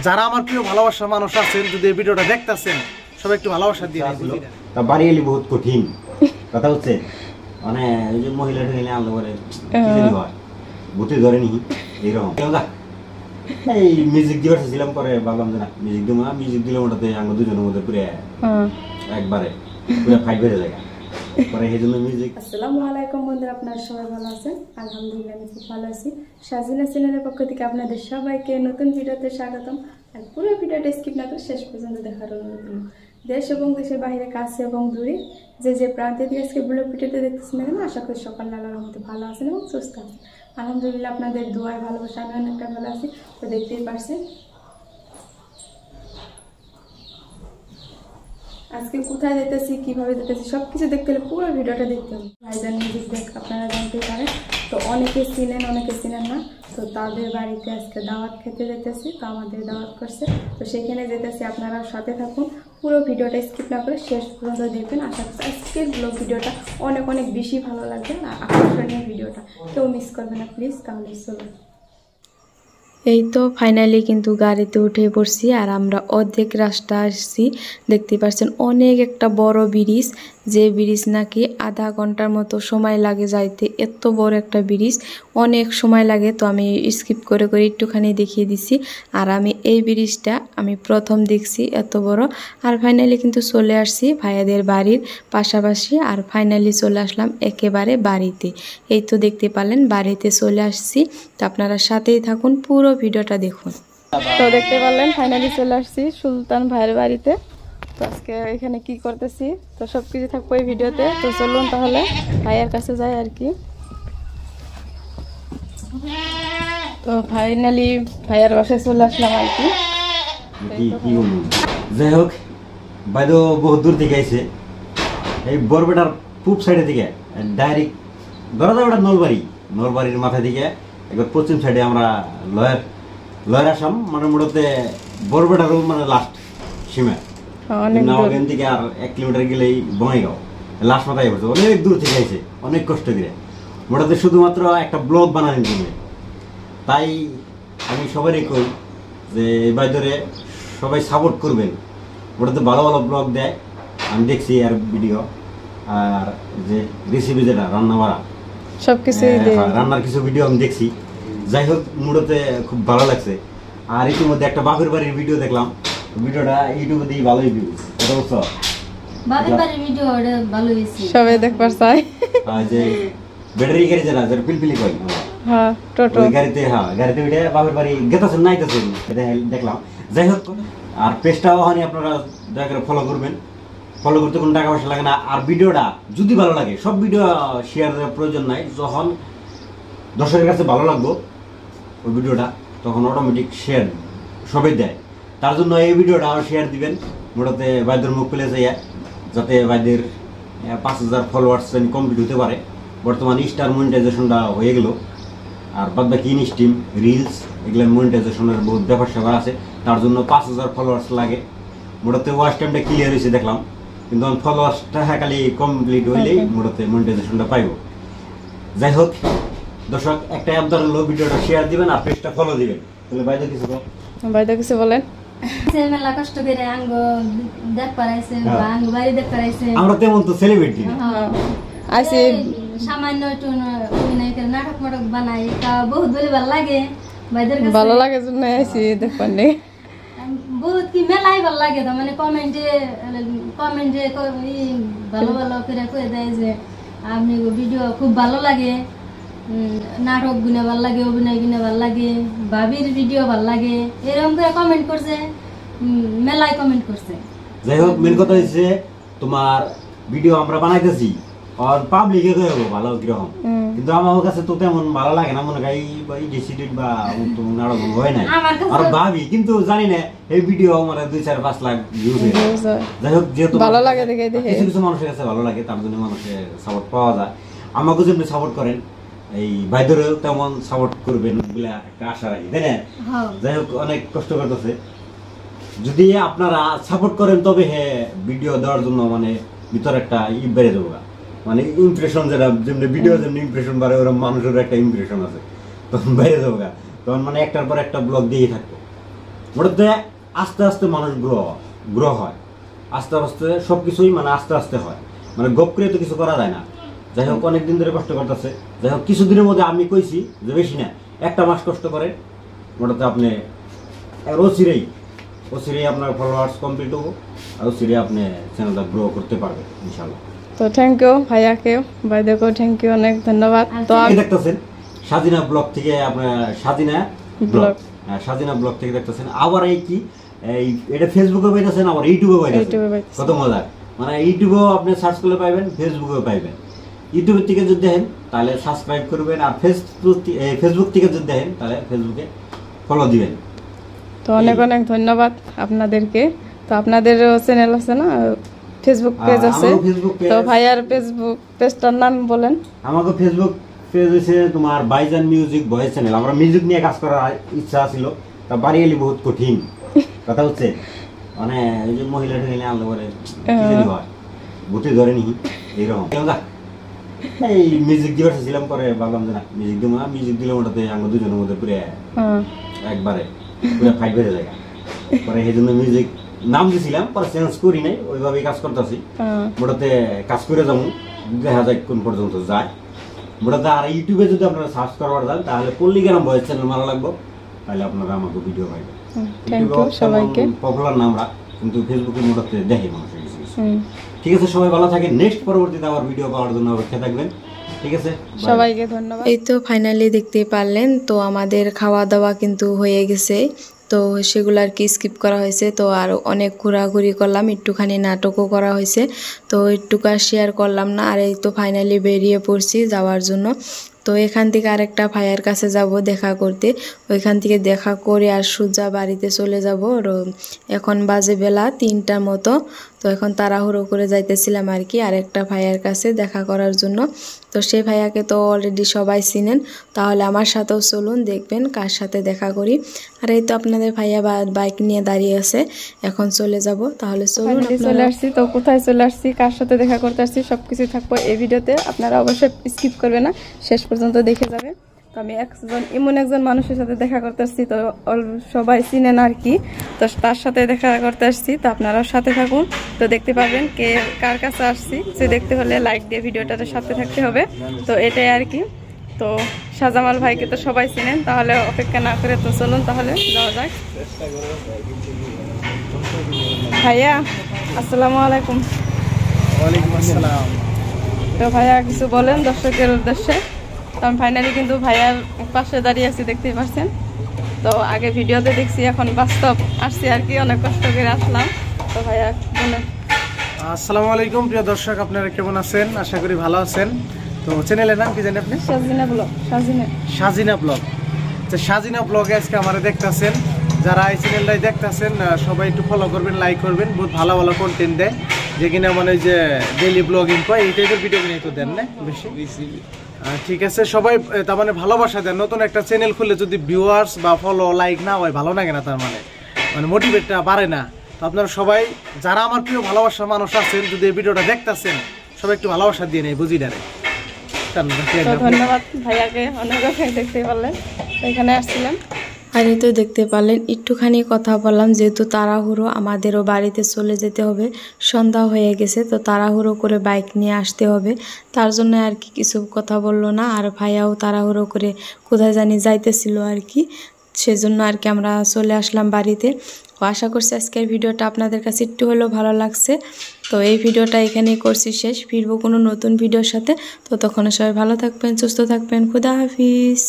যারা আমার প্রিয় ভালোবাসার মানুষ আছেন যদি এই ভিডিওটা দেখতেছেন সবাই একটু ভালোবাসা দিয়ে দিন। তা বাড়ি এলি বহুত কঠিন কথা হচ্ছে, মানে এই যে মহিলাটা গেলে আনলো করে কি জানি হয় ভূতে ধরে নি এইরকম। এই মিউজিক দিবার ছিলাম পরে ভাবলাম যে না মিউজিক দিব না, মিউজিক দিলে ওটাতে আঙ্গ দুজনের মধ্যে পুরো একবারে পুরো ফাইট বেড়ে যায় পরে এই জন্য মিউজিক। আসসালামু আলাইকুম বন্ধুরা, আপনারা সবাই ভালো আছেন? আলহামদুলিল্লাহ আমি খুব ভালো আছি। সাজিনা চ্যানেলের পক্ষ থেকে আপনাদের সবাইকে নতুন ভিডিওতে স্বাগতম। আর পুরো ভিডিওটা স্কিপ না করে শেষ পর্যন্ত দেখার অনুরোধ রইল। দেশ এবং দেশের বাইরে, কাছে এবং দূরে যে প্রান্তে দিয়ে আজকে ব্লগ ভিডিওতে দেখতেছেন না কেন, আশা করি সকাল আল্লাহর মধ্যে ভালো আছেন এবং সুস্থ আছেন। আলহামদুলিল্লাহ আপনাদের দোয়ায় ভালোবাসা আমি অনেকটা ভালো আছি। তো দেখতেই পারছেন আজকে কোথায় যেতেছি, কিভাবে যেতেছি সবকিছু দেখতে হলে পুরো ভিডিওটা দেখতে হবে। ভাইজান মিউজিক দেখ আপনারা জানতে পারেন, তো অনেকে চিনেন অনেকে চিনেন না। তো তাদের বাড়িতে আজকে দাওয়াত খেতে যেতেছি, তো আমাদের দাওয়াত করছে, তো সেখানে যেতেছি। আপনারা সাথে থাকুন, পুরো ভিডিওটা স্কিপ না করে শেষ পর্যন্ত দেখবেন। আশা করছি আজকের ব্লগ ভিডিওটা অনেক অনেক বেশি ভালো লাগবে আর আকর্ষণীয় ভিডিওটা কেউ মিস করবে না প্লিজ। তাহলে চলুন। এই তো ফাইনালি কিন্তু গাড়িতে উঠে পড়ছি আর আমরা অর্ধেক রাস্তা আসছি। দেখতে পাচ্ছেন অনেক একটা বড় ব্রিজ, যে ব্রিজ নাকি আধা ঘন্টার মতো সময় লাগে যাইতে। এত বড় একটা ব্রিজ অনেক সময় লাগে, তো আমি স্কিপ করে করে একটুখানি দেখিয়ে দিছি। আর আমি এই ব্রিজটা আমি প্রথম দেখছি এত বড়। আর ফাইনালি কিন্তু চলে আসছি ভাইয়াদের বাড়ির পাশাপাশি, আর ফাইনালি চলে আসলাম একেবারে বাড়িতে। এই তো দেখতে পারলেন বাড়িতে চলে আসছি, তো আপনারা সাথেই থাকুন, পুরো ভিডিওটা দেখুন। তো দেখতে পারলেন ফাইনালি চলে আসছি সুলতান ভাইয়ের বাড়িতে। তো আজকে এখানে কি করতেছি তো সবকিছু থাকবো এই ভিডিওতে। তো চলুন তাহলে ভাইয়ের কাছে যাই আর কি। তো ফাইনালি ভাইয়ের বাসায় চলে আসলাম আর কি। যাই হোক বাইদ বহুত দূর থেকে আইছে, এই বরপেটার পূব সাইডে থেকে ডাইরেক্ট ধরা যায় ওটা নলবাড়ির মাথা থেকে একবার পশ্চিম সাইডে আমরা লয়ার আসাম, মানে মোটামুটি বরপেটার মানে লাস্ট সীমা। এখান থেকে আর 1 কিলোমিটার গেলেই বঙ্গাইগাঁও লাস্ট মাথায় পড়ছে। অনেক দূর থেকে আইছে, অনেক কষ্ট করে মোটামুটি শুধুমাত্র একটা ব্লগ বানানোর জন্য। তাই আমি সবারই কই যে এবার ধরে সবাই সাপোর্ট করবেন, ওটাতে ভালো ভালো ব্লগ দেয়। আমি দেখছি আর ভিডিও, আর যে রেসিপি যেটা রান্না বাড়া সবকিছু রান্নার কিছু ভিডিও আমি দেখছি। যাই হোক মুডতে খুব ভালো লাগছে। আর ইতিমধ্যে একটা বাপের বাড়ির ভিডিও দেখলাম, ভিডিওটা ইউটিউবে দিয়ে ভালোই ভিউ এটা বুঝছো, বাপের বাড়ির ভিডিও ভালো হয়েছে সবাই দেখবার চাই। যে ব্যাটারি গাড়ি যেটা যেটা পিলপিলি কই হ্যাঁ টোটো গাড়িতে, গাড়িতে উঠে বাপের বাড়ি গেতেছেন নাইতেছেন দেখলাম। যাই হোক আর পেজটাও হানি আপনারা দয়া করে ফলো করবেন। ফলো করতে কোনো টাকা পয়সা লাগে না। আর ভিডিওটা যদি ভালো লাগে, সব ভিডিও শেয়ার দেওয়ার প্রয়োজন নাই। যখন দর্শকের কাছে ভালো লাগবে ওই ভিডিওটা, তখন অটোমেটিক শেয়ার সবাই দেয়। তার জন্য এই ভিডিওটা আরও শেয়ার দিবেন। মোটাতে ভাইদের মুখ পেলে যাইয়া, যাতে ভাইদের 5000 ফলোয়ার্স কমপ্লিট হতে পারে। বর্তমানে স্টার মনিটাইজেশনটা হয়ে গেল, আর বাদ বাকি ইনস্টিম রিলস এগুলো মনিটাইজেশনের বহুত ব্যাপার স্যাপার আছে। তার জন্য 5000 ফলোয়ার্স লাগে। মোটাতে ওয়াচ টাইমটা ক্লিয়ার হয়েছে দেখলাম, কিন্তু আমি ফলোয়ার্সটা খালি কমপ্লিট হইলেই মোটাতে মনিটাইজেশনটা পাইব। যাই হোক দর্শক একটা আবদার হলো ভিডিওটা শেয়ার দিবেন আর পেজটা ফলো দিবেন। তাহলে বাইদা কিছু বলেন। মেলা কষ্ট করে আঙ্গ দেখ পারাইছে বা আঙ্গ বাড়ি দেখ পারাইছে। আমরা তেমন তো সেলিব্রিটি আছে, সামান্য একটু অভিনয় করে নাটক মাটক বানাই, তা বহুত বলে ভালো লাগে। ভাইদের কাছে ভালো লাগে জন্য আইছি দেখবার নেই, বহুত কি মেলাই ভালো লাগে। তো মানে কমেন্টে ভালো ভালো করে কয়ে দেয় যে আপনি ভিডিও খুব ভালো লাগে, নাটক গুনে ভাল লাগে, অভিনয় গুনে ভাল লাগে, ভাবির ভিডিও ভাল লাগে, এরকম করে কমেন্ট করছে, মেলায় কমেন্ট করছে। যাই হোক মেন কথা হচ্ছে তোমার ভিডিও আমরা বানাইতেছি আর পাবলিকে কইবো ভালো কিরকম, কিন্তু আমার কাছে তো তেমন ভালো লাগে না। মনে হয় এই ডিসিডেড বা নাটক হয় না আর ভাবি, কিন্তু জানি না এই ভিডিও আমার 2-4-5 লাখ ভিউজ হয়। যাই হোক যেহেতু ভালো লাগে দেখে কিছু কিছু মানুষের কাছে ভালো লাগে, তার জন্য মানুষের সাপোর্ট পাওয়া যায়। আমাকে যেমনি সাপোর্ট করেন এই ভাইদেরও তেমন সাপোর্ট করবেন বলে একটা আশা রাখি, তাই না? যাই হোক অনেক কষ্ট করতেছে, যদি আপনারা সাপোর্ট করেন তবে হ্যাঁ ভিডিও দেওয়ার জন্য মানে ভিতরে একটা বেড়ে যাবো, মানে ইমপ্রেশন যেটা যেমনি ভিডিও যেমনি ইমপ্রেশন বাড়ে ওরকম মানুষের একটা ইমপ্রেশন আছে, তখন বেড়ে যাবো। তখন মানে একটার পর একটা ব্লগ দিয়েই থাকবো। ওটাতে আস্তে আস্তে মানুষ গ্রহ হয়, আস্তে আস্তে সব কিছুই মানে আস্তে আস্তে হয়, মানে গপ করে তো কিছু করা যায় না। যাই হোক অনেকদিন ধরে কষ্ট করতেছে, যাই হোক কিছুদিনের মধ্যে আমি কইছি যে বেশি না 1 মাস কষ্ট করে ওটাতে আপনি অচিরেই আপনার ফলোয়ার্স কমপ্লিট হবো, আর অচিরেই আপনি চ্যানেলটা গ্রো করতে পারবেন ইনশাল্লাহ। তো থ্যাংক ইউ ভাইয়াকে, ভাইদেরকেও থ্যাংক ইউ, অনেক ধন্যবাদ। তো আপনি দেখতেছেন সাজিনা ব্লগ থেকে, আপনার সাজিনা ব্লগ থেকে দেখতেছেন। আবার এটা ফেসবুকে পাইতেছেন, আবার ইউটিউবে পাইতেছেন। কত মজার, মানে ইউটিউবেও আপনি সার্চ করলে পাইবেন, ফেসবুকেও পাইবেন। ইউটিউবের থেকে যদি দেখেন তাহলে সাবস্ক্রাইব করবেন, আর ফেসবুক থেকে যদি দেখেন তাহলে ফেসবুকে ফলো দিবেন। তো অনেক অনেক ধন্যবাদ আপনাদেরকে। তো আপনাদেরও চ্যানেল আছে না, ফেসবুক পেজ আছে? তো ভাইয়ার ফেসবুক পেজটার নাম বলেন। আমাকে ফেসবুক পেজ হচ্ছে তোমার বাইজান মিউজিক ভয়েস চ্যানেল। আমরা মিউজিক নিয়ে কাজ করার ইচ্ছা ছিল, তা বাড়ি এলি বহুত কঠিন কথা হচ্ছে, মানে এই যে মহিলা ঠেলে আনলে পরে হয় বুটি ধরে নি এইরকম। এই মিউজিক দিবার ছিলাম, পরে ভাবলাম যে না মিউজিক দিব না, মিউজিক দিলে ওটাতে আমরা দুজনের মধ্যে পুরো একবারে পুরো ফাইট বেড়ে যায়। পরে সেই জন্য মিউজিক নাম দিয়েছিলাম, পরে চেঞ্জ করি নাই, ওইভাবেই কাজ করতেছি। ওটাতে কাজ করে যাবো, দেখা যায় কোন পর্যন্ত যায় ওটাতে। আর ইউটিউবে যদি আপনারা সার্চ করবার যান তাহলে পল্লীগ্রাম ভয়েস চ্যানেল মারা লাগবে, তাহলে আপনারা আমাকে ভিডিও পাইবেন। পপুলার নামরা, কিন্তু ফেসবুকে মোটাতে দেখে মানুষের কিছু কিছু। ঠিক আছে, সবাই ভালো থাকেন। নেক্সট পরবর্তীতে আবার ভিডিও পাওয়ার জন্য অপেক্ষা থাকবেন। ঠিক আছে, সবাইকে ধন্যবাদ। এই তো ফাইনালি দেখতে পারলেন, তো আমাদের খাওয়া দাওয়া কিন্তু হয়ে গেছে। তো সেগুলো আর কি স্কিপ করা হয়েছে। তো আর অনেক ঘোরাঘুরি করলাম, একটুখানি নাটকও করা হয়েছে, তো একটুকু শেয়ার করলাম না। আর এই তো ফাইনালি বেরিয়ে পড়ছি যাওয়ার জন্য। তো এখান থেকে আরেকটা ভাইয়ার কাছে যাব দেখা করতে, ওইখান থেকে দেখা করে আর সোজা বাড়িতে চলে যাব। এখন বাজে বেলা 3টার মতো। তো এখন তাড়াহুড়ো করে যাইতেছিলাম আর কি আরেকটা ভাইয়ার কাছে দেখা করার জন্য। তো সেই ভাইয়াকে তো অলরেডি সবাই চিনেন, তাহলে আমার সাথেও চলুন, দেখবেন কার সাথে দেখা করি। আর এই তো আপনাদের ভাইয়া বাইক নিয়ে দাঁড়িয়ে আছে, এখন চলে যাব। তাহলে চলুন, চলে আসছি। তো কোথায় চলে আসছি, কার সাথে দেখা করতে আসছি, সবকিছু থাকবো এই ভিডিওতে। আপনারা অবশ্যই স্কিপ করবে না, শেষ পর্যন্ত দেখে যাবে। তো আমি এমন একজন মানুষের সাথে দেখা করতে আসছি, তো সবাই চিনেন আর কি, তো তার সাথে দেখা করতে আসছি। তো আপনারাও সাথে থাকুন, তো দেখতে পাবেন কে কার কাছে আসছি। সে দেখতে হলে লাইক দিয়ে ভিডিওটাতে সাথে থাকতে হবে। তো এটাই আর কি। তো শাহজামাল ভাইকে তো সবাই চিনেন, তাহলে অপেক্ষা না করে তো চলুন তাহলে যাওয়া যাক। ভাইয়া আসসালামু আলাইকুম। ওয়ালাইকুম আসসালাম। তো ভাইয়া কিছু বলেন দর্শকের উদ্দেশ্যে। তো আমি ফাইনালি কিন্তু ভাইয়ার পাশে দাঁড়িয়ে আছি, দেখতেই পাচ্ছেন। তো আগে ভিডিওতে দেখছি, এখন বাস্তব আসছি আর কি, অনেক কষ্ট করে আসলাম। তো ভাইয়া বলেন। আসসালামু আলাইকুম প্রিয় দর্শক, আপনারা কেমন আছেন? আশা করি ভালো আছেন। তো চ্যানেলের নাম কি জানেন আপনি? সাজিনা ব্লগ। সাজিনা ব্লগ। তো সাজিনা ব্লগে আজকে আমারা দেখতেছেন, যারা এই চ্যানেলটাই দেখতেছেন সবাই একটু ফলো করবেন, লাইক করবেন। বহুত ভালো ভালো কন্টেন্ট দেয়, যে কিনা মানে যে ডেইলি ব্লগিং করে এই টাইপের ভিডিও কিনে তো দেন না বেশি। ঠিক আছে, সবাই তার মানে ভালোবাসা দেন। নতুন একটা চ্যানেল খুললে যদি ভিউয়ার্স বা ফলো লাইক না হয় ভালো লাগে না, তার মানে মোটিভেটটা বাড়ে না। তো আপনারা সবাই যারা আমার প্রিয় ভালোবাসার মানুষ আছেন, যদি এই ভিডিওটা দেখতেছেন সবাই একটু ভালোবাসা দিয়ে নেই, বুঝি ডারে। ধন্যবাদ ভাইয়াকে, অনেক দেখতে পারলেন, এখানে আসছিলাম। আর এই তো দেখতে পারলেন একটুখানি কথা বললাম, যেহেতু তাড়াহুড়ো, আমাদেরও বাড়িতে চলে যেতে হবে, সন্ধ্যা হয়ে গেছে। তো তাড়াহুড়ো করে বাইক নিয়ে আসতে হবে, তার জন্য আর কি কিছু কথা বললো না। আর ভাইয়াও তাড়াহুড়ো করে কোথায় জানি যাইতেছিল আর কি, সেজন্য আর কি আমরা চলে আসলাম বাড়িতে। আশা করছি আজকের ভিডিওটা আপনাদের কাছে একটু হলেও ভালো লাগছে। তো এই ভিডিওটা এখানেই করছি শেষ, ফিরবো কোনো নতুন ভিডিওর সাথে। তো তখন সবাই ভালো থাকবেন, সুস্থ থাকবেন, খুদা হাফিজ।